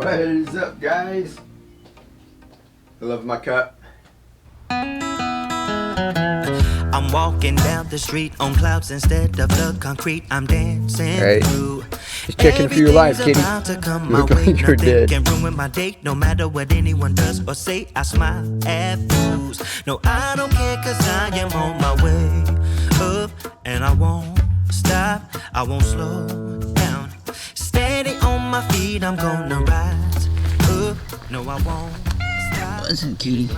What is up, guys? I love my cup. I'm walking down the street on clouds instead of the concrete. I'm dancing through. Just checking for your life, kitty. About to come You my look way. like you're Nothing dead. can ruin my day, no matter what anyone does or say. I smile at fools. No, I don't care, 'cause I am on my way up, and I won't stop. I won't slow down. Steady on my feet, I'm gonna rise up. No, I won't stop. Listen, cutie.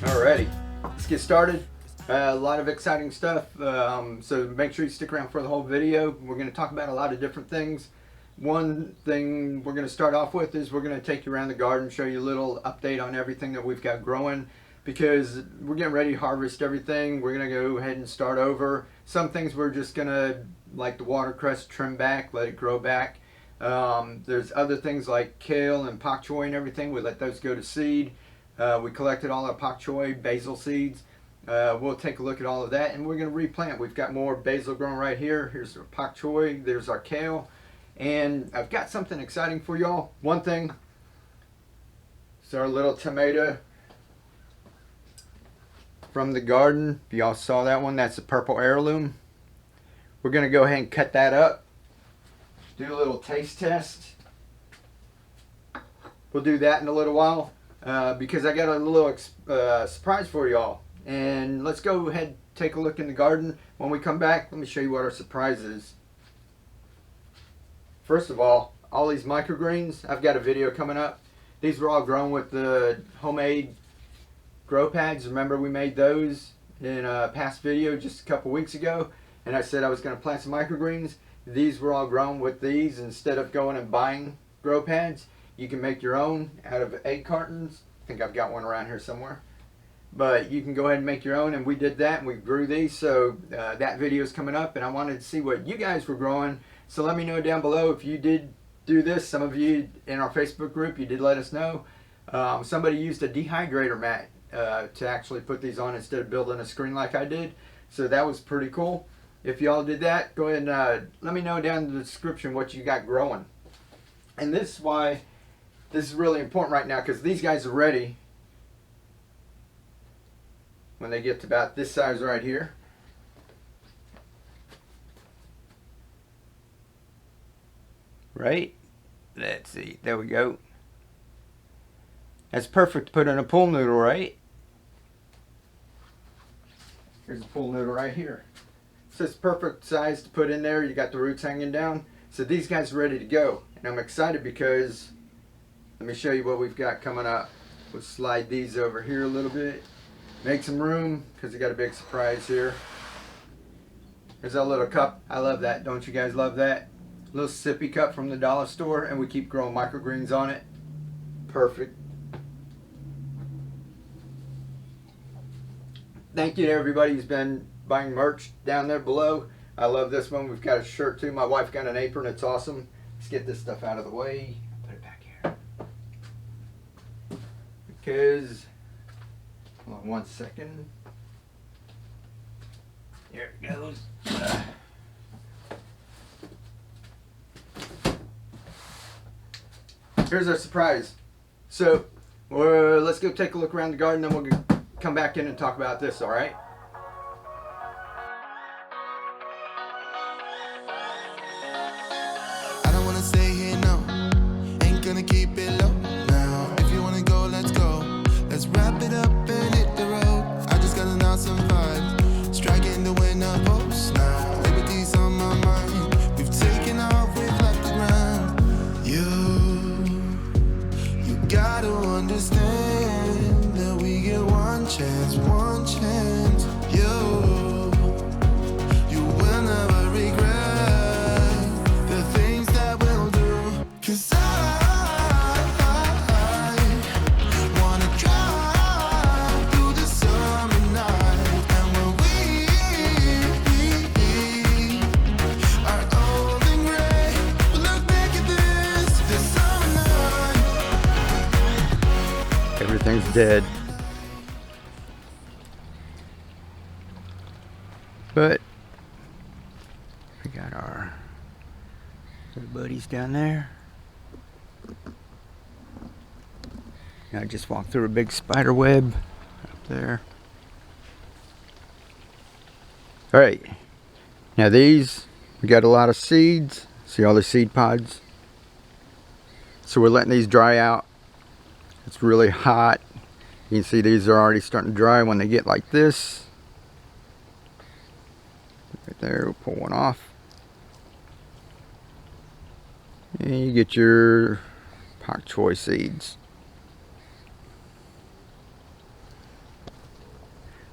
Alrighty, let's get started. A lot of exciting stuff, so make sure you stick around for the whole video. We're going to talk about a lot of different things. One thing we're going to start off with is we're going to take you around the garden, show you a little update on everything that we've got growing, because we're getting ready to harvest everything. We're going to go ahead and start over. Some things we're just going to, like the watercress, trim back, let it grow back. There's other things like kale and pak choi and everything. We let those go to seed. We collected all our pak choi, basil seeds. We'll take a look at all of that, and we're going to replant. We've got more basil growing right here. Here's our pak choi. There's our kale. And I've got something exciting for y'all. One thing is our little tomato from the garden. If y'all saw that one, that's a purple heirloom. We're going to go ahead and cut that up. Do a little taste test. We'll do that in a little while. Because I got a little surprise for y'all. And let's go ahead and take a look in the garden. When we come back, let me show you what our surprise is. First of all these microgreens, I've got a video coming up. These were all grown with the homemade grow pads. Remember, we made those in a past video just a couple weeks ago. And I said I was going to plant some microgreens. These were all grown with these. Instead of going and buying grow pads, you can make your own out of egg cartons. I think I've got one around here somewhere. But you can go ahead and make your own, and we did that, and we grew these. So that video is coming up, and I wanted to see what you guys were growing. So let me know down below if you did do this. Some of you in our Facebook group, you did let us know. Somebody used a dehydrator mat to actually put these on instead of building a screen like I did. So that was pretty cool. If y'all did that, go ahead and let me know down in the description what you got growing. And this is why this is really important right now, because these guys are ready when they get to about this size right here. Right? Let's see. There we go. That's perfect to put in a pool noodle, right? Here's a pool noodle right here. So it's perfect size to put in there. You got the roots hanging down. So these guys are ready to go. And I'm excited because let me show you what we've got coming up. We'll slide these over here a little bit. Make some room because we got a big surprise here. Here's our little cup. I love that. Don't you guys love that? Little sippy cup from the dollar store, and we keep growing microgreens on it. Perfect. Thank you to everybody who's been buying merch down there below. I love this one. We've got a shirt too. My wife got an apron. It's awesome. Let's get this stuff out of the way. Put it back here. Because, hold on one second. There it goes. Here's our surprise. So, let's go take a look around the garden, then we'll come back in and talk about this, all right? I don't wanna stay here, no. Ain't gonna keep it low now. If you wanna go, let's go. Let's wrap it up and hit the road. I just got an awesome vibe. Striking the winner post now. Liberty's on my mind. We've taken off, we've left the ground. You gotta understand that we get one chance, one chance. You will never regret the things that we'll do. 'Cause I wanna drive through the summer night. And when we are old and gray, we'll look back at this summer night. Everything's dead. But we got our Everybody's down there. I just walked through a big spider web up there. Alright, now these, we got a lot of seeds. See all the seed pods? So we're letting these dry out. It's really hot. You can see these are already starting to dry when they get like this. Right there, we'll pull one off. And you get your pak choi seeds.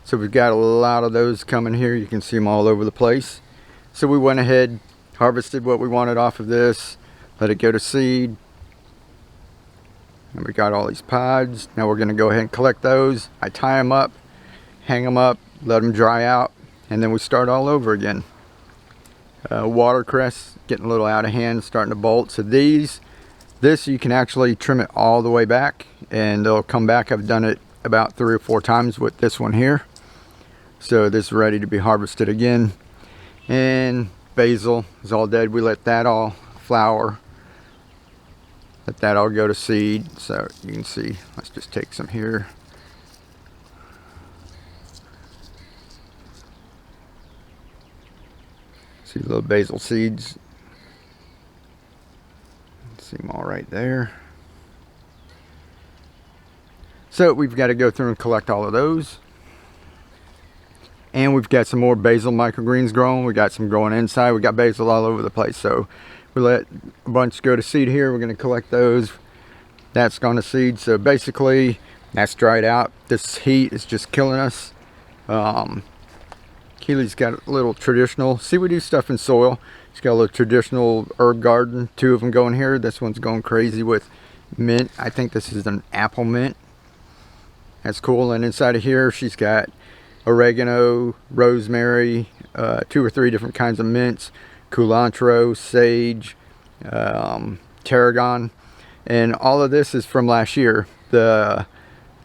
So we've got a lot of those coming here. You can see them all over the place. So we went ahead, harvested what we wanted off of this, let it go to seed. And we got all these pods. Now we're going to go ahead and collect those. I tie them up, hang them up, let them dry out, and then we start all over again. Watercress getting a little out of hand, starting to bolt. So this you can actually trim it all the way back and they'll come back. I've done it about 3 or 4 times with this one here. So this is ready to be harvested again. And basil is all dead. We let that all flower. Let that all go to seed. So you can see, let's just take some here. See little basil seeds. See them all right there. So we've got to go through and collect all of those. And we've got some more basil microgreens growing. We got some growing inside. We got basil all over the place. So we let a bunch go to seed here. We're going to collect those. That's gone to seed. So basically, that's dried out. This heat is just killing us. Keely's got a little traditional. See, we do stuff in soil. She's got a little traditional herb garden. 2 of them going here. This one's going crazy with mint. I think this is an apple mint. That's cool. And inside of here, she's got oregano, rosemary, 2 or 3 different kinds of mints, culantro, sage, tarragon, and all of this is from last year. The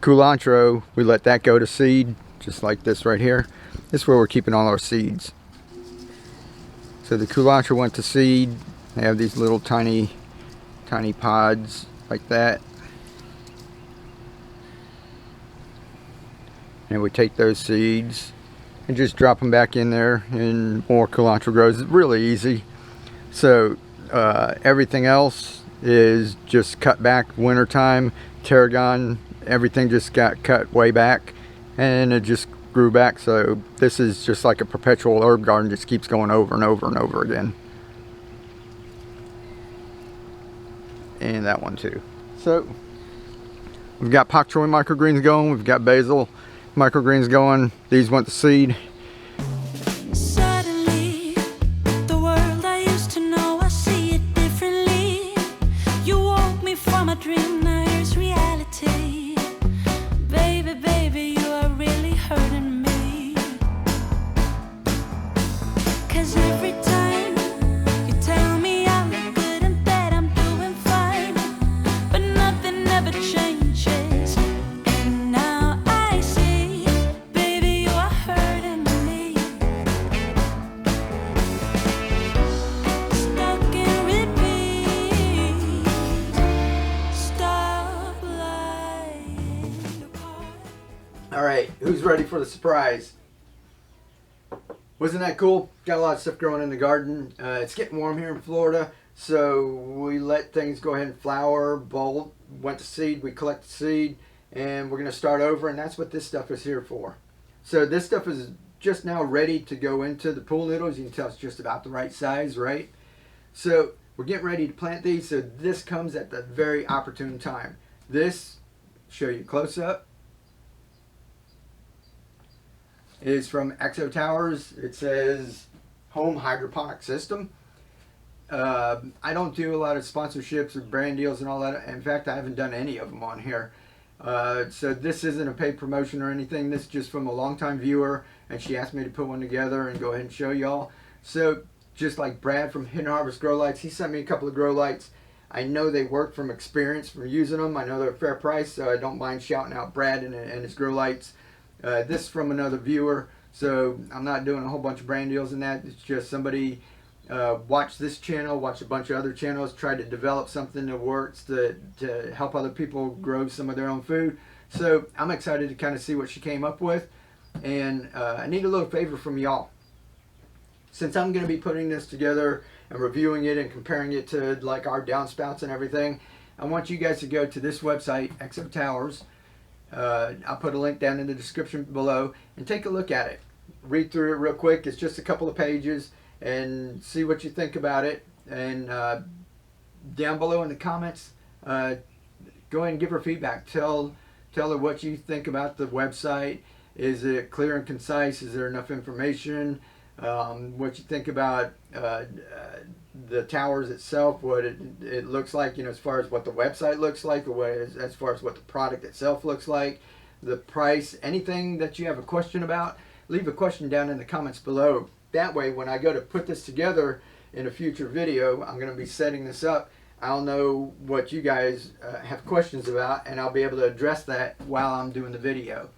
culantro, we let that go to seed, just like this right here. This is where we're keeping all our seeds. So the culantro went to seed. They have these little tiny pods like that. And we take those seeds and just drop them back in there and more culantro grows. It's really easy. So everything else is just cut back wintertime. Tarragon, everything just got cut way back and it just grew back. So this is just like a perpetual herb garden, just keeps going over and over and over again. And that one too. So we've got pak choi microgreens going, we've got basil microgreens going. These went to seed. Suddenly, the world I used to know, I see it differently. You woke me from a dream, now here's reality. Baby, baby, you are really hurting me. 'Cause every time you tell me I look good and that I'm doing fine, but nothing ever changes. And now I see, baby, you are hurting me. Stuck in repeat. Stop lying apart. All right, who's ready for the surprise? Wasn't that cool? Got a lot of stuff growing in the garden. It's getting warm here in Florida, so we let things go ahead and flower, bolt, went to seed, we collect the seed, and we're going to start over, and that's what this stuff is here for. So this stuff is just now ready to go into the pool noodles. You can tell it's just about the right size, right? So we're getting ready to plant these, so this comes at the very opportune time. This, show you close up, is from Exo Towers. It says Home Hydroponic System. I don't do a lot of sponsorships or brand deals and all that. In fact, I haven't done any of them on here. So this isn't a paid promotion or anything. This is just from a longtime viewer, and she asked me to put one together and go ahead and show y'all. So just like Brad from Hidden Harvest Grow Lights, he sent me a couple of grow lights. I know they work from experience from using them. I know they're a fair price, so I don't mind shouting out Brad and his grow lights. This is from another viewer, so I'm not doing a whole bunch of brand deals in that. It's just somebody watch this channel, watch a bunch of other channels, try to develop something that works to help other people grow some of their own food. So I'm excited to kind of see what she came up with. And I need a little favor from y'all. Since I'm going to be putting this together and reviewing it and comparing it to like our downspouts and everything, I want you guys to go to this website, Exo Towers. I'll put a link down in the description below and take a look at it. Read through it real quick. It's just a couple of pages, and see what you think about it. And down below in the comments, go ahead and give her feedback. Tell her what you think about the website. Is it clear and concise? Is there enough information? What you think about the towers itself, what it looks like, as far as what the website looks like, or as far as what the product itself looks like, the price, anything that you have a question about, leave a question down in the comments below. That way, when I go to put this together in a future video, I'm going to be setting this up. I'll know what you guys have questions about, and I'll be able to address that while I'm doing the video.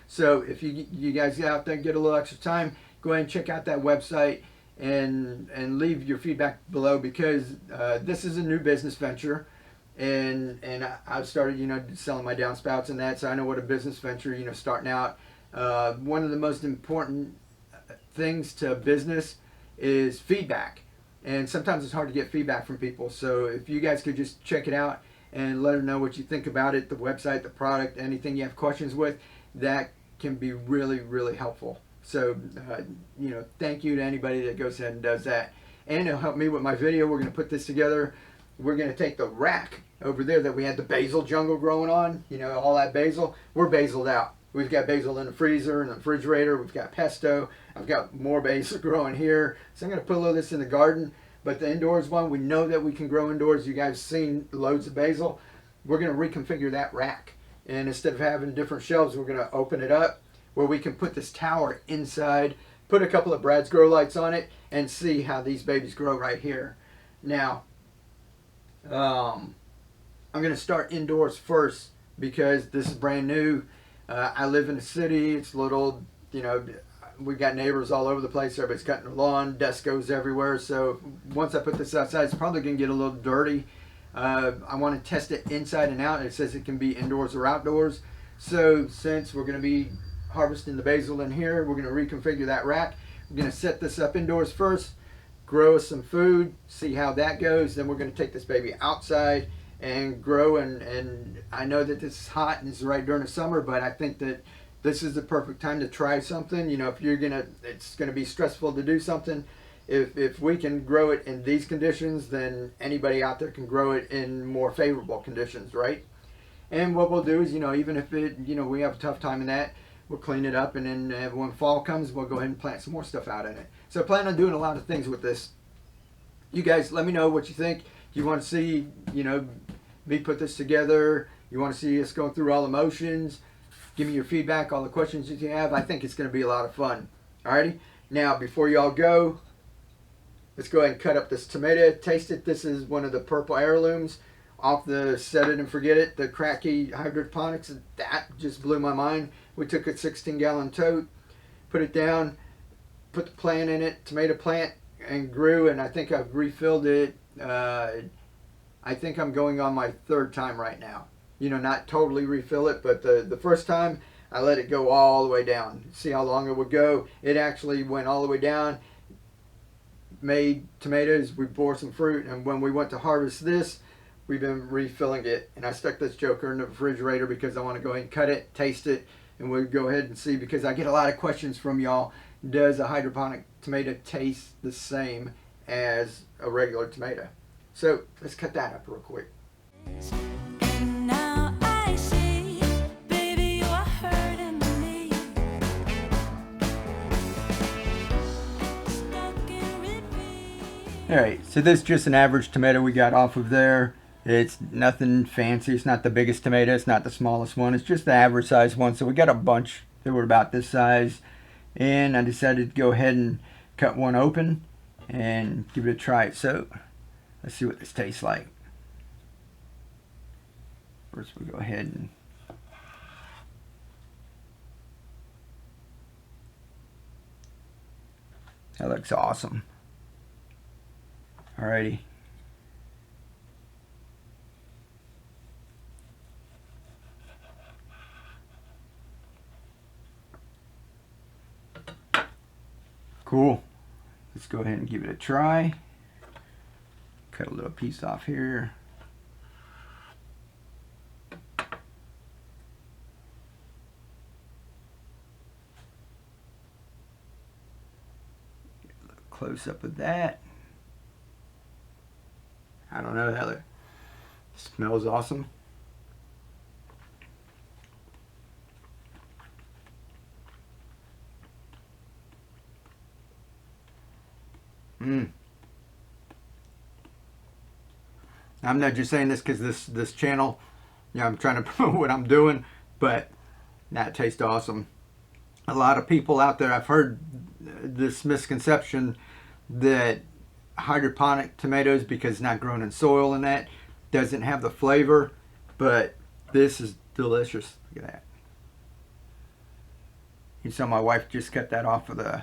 So if you guys get out there and get a little extra time, go ahead and check out that website and leave your feedback below, because this is a new business venture, and I've started selling my downspouts and that, so I know what a business venture, starting out. One of the most important things to business is feedback, and sometimes it's hard to get feedback from people. So if you guys could just check it out and let her know what you think about it, the website, the product, anything you have questions with, that can be really, really helpful. So, thank you to anybody that goes ahead and does that. And it'll help me with my video. We're going to put this together. We're going to take the rack over there that we had the basil jungle growing on, all that basil. We're basiled out. We've got basil in the freezer and the refrigerator. We've got pesto. I've got more basil growing here. So I'm going to put a little of this in the garden. But the indoors one, we know that we can grow indoors. You guys have seen loads of basil. We're going to reconfigure that rack. And instead of having different shelves, we're going to open it up where we can put this tower inside, put a couple of Brad's grow lights on it, and see how these babies grow right here. Now, I'm going to start indoors first because this is brand new. I live in a city. It's little, we've got neighbors all over the place. Everybody's cutting their lawn. Dust goes everywhere. So once I put this outside, it's probably going to get a little dirty. I want to test it inside and out. It says it can be indoors or outdoors. So since we're going to be harvesting the basil in here, we're going to reconfigure that rack. We're going to set this up indoors first, grow some food, see how that goes. Then we're going to take this baby outside and grow. And I know that this is hot and this is right during the summer, but I think that this is the perfect time to try something. If you're it's going to be stressful to do something. If we can grow it in these conditions, then anybody out there can grow it in more favorable conditions, right? And what we'll do is, even if we have a tough time in that, we'll clean it up, and then when fall comes, we'll go ahead and plant some more stuff out in it. So I plan on doing a lot of things with this. You guys, let me know what you think. Do you want to see, me put this together? You want to see us going through all the motions? Give me your feedback, all the questions that you have. I think it's going to be a lot of fun. Alrighty? Now, before y'all go, let's go ahead and cut up this tomato. Taste it. This is one of the purple heirlooms off the Set It and Forget It, the cracky hydroponics. That just blew my mind. We took a 16-gallon tote, put it down, put the plant in it, tomato plant, and grew, and I think I've refilled it. I think I'm going on my third time right now. Not totally refill it, but the first time I let it go all the way down. See how long it would go. It actually went all the way down, made tomatoes, we bore some fruit, and when we went to harvest this, we've been refilling it. And I stuck this joker in the refrigerator because I want to go ahead and cut it, taste it, and we'll go ahead and see, because I get a lot of questions from y'all. Does a hydroponic tomato taste the same as a regular tomato? So let's cut that up real quick. And now I see, baby, you are hurting me. Stuck in repeat. Alright, so this is just an average tomato we got off of there. It's nothing fancy. It's not the biggest tomato. It's not the smallest one. It's just the average size one. So we got a bunch that were about this size. And I decided to go ahead and cut one open and give it a try. So let's see what this tastes like. First we'll go ahead and that looks awesome. Alrighty. Cool. Let's go ahead and give it a try. Cut a little piece off here. Close up of that. I don't know, that smells awesome. I'm not just saying this because this channel, you know, I'm trying to promote what I'm doing, but that tastes awesome. A lot of people out there, I've heard this misconception that hydroponic tomatoes, because it's not grown in soil and that, doesn't have the flavor, but this is delicious. Look at that. You saw my wife just cut that off of the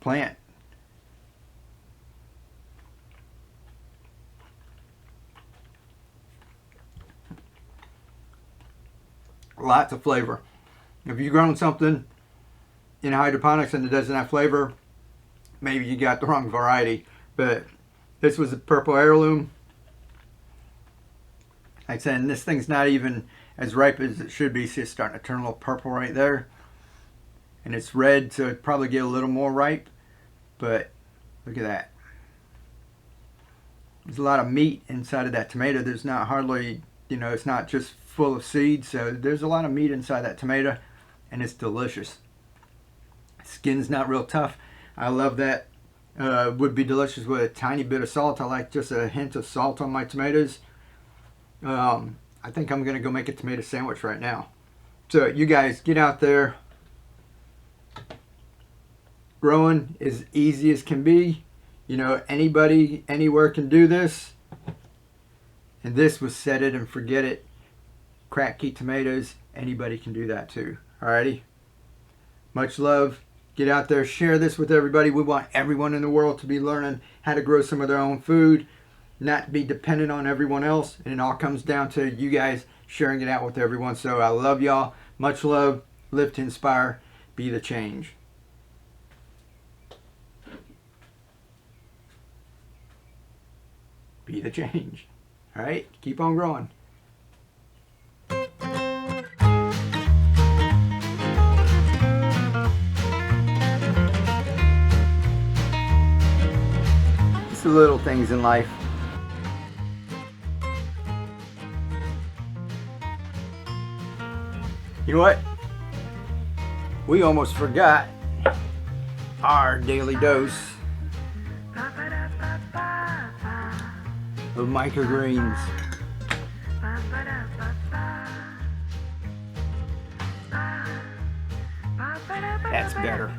plant. Lots of flavor. If you've grown something in hydroponics and it doesn't have flavor, maybe you got the wrong variety. But this was a purple heirloom. Like I said, and this thing's not even as ripe as it should be. See, it's starting to turn a little purple right there. And it's red, so it'd probably get a little more ripe. But look at that. There's a lot of meat inside of that tomato. There's not hardly, you know, it's not just full of seeds, so there's a lot of meat inside that tomato, and it's delicious. Skin's not real tough. I love that. Would be delicious with a tiny bit of salt. I like just a hint of salt on my tomatoes. I think I'm gonna go make a tomato sandwich right now. So you guys get out there. Growing is easy as can be. You know, anybody anywhere can do this. And this was set it and forget it. Crack key tomatoes, anybody can do that too. Alrighty, much love. Get out there, share this with everybody. We want everyone in the world to be learning how to grow some of their own food, not be dependent on everyone else, and it all comes down to you guys sharing it out with everyone. So I love y'all, much love. Live to inspire, be the change. Be the change. Alright, keep on growing. The little things in life. You know what? We almost forgot our daily dose of microgreens. That's better.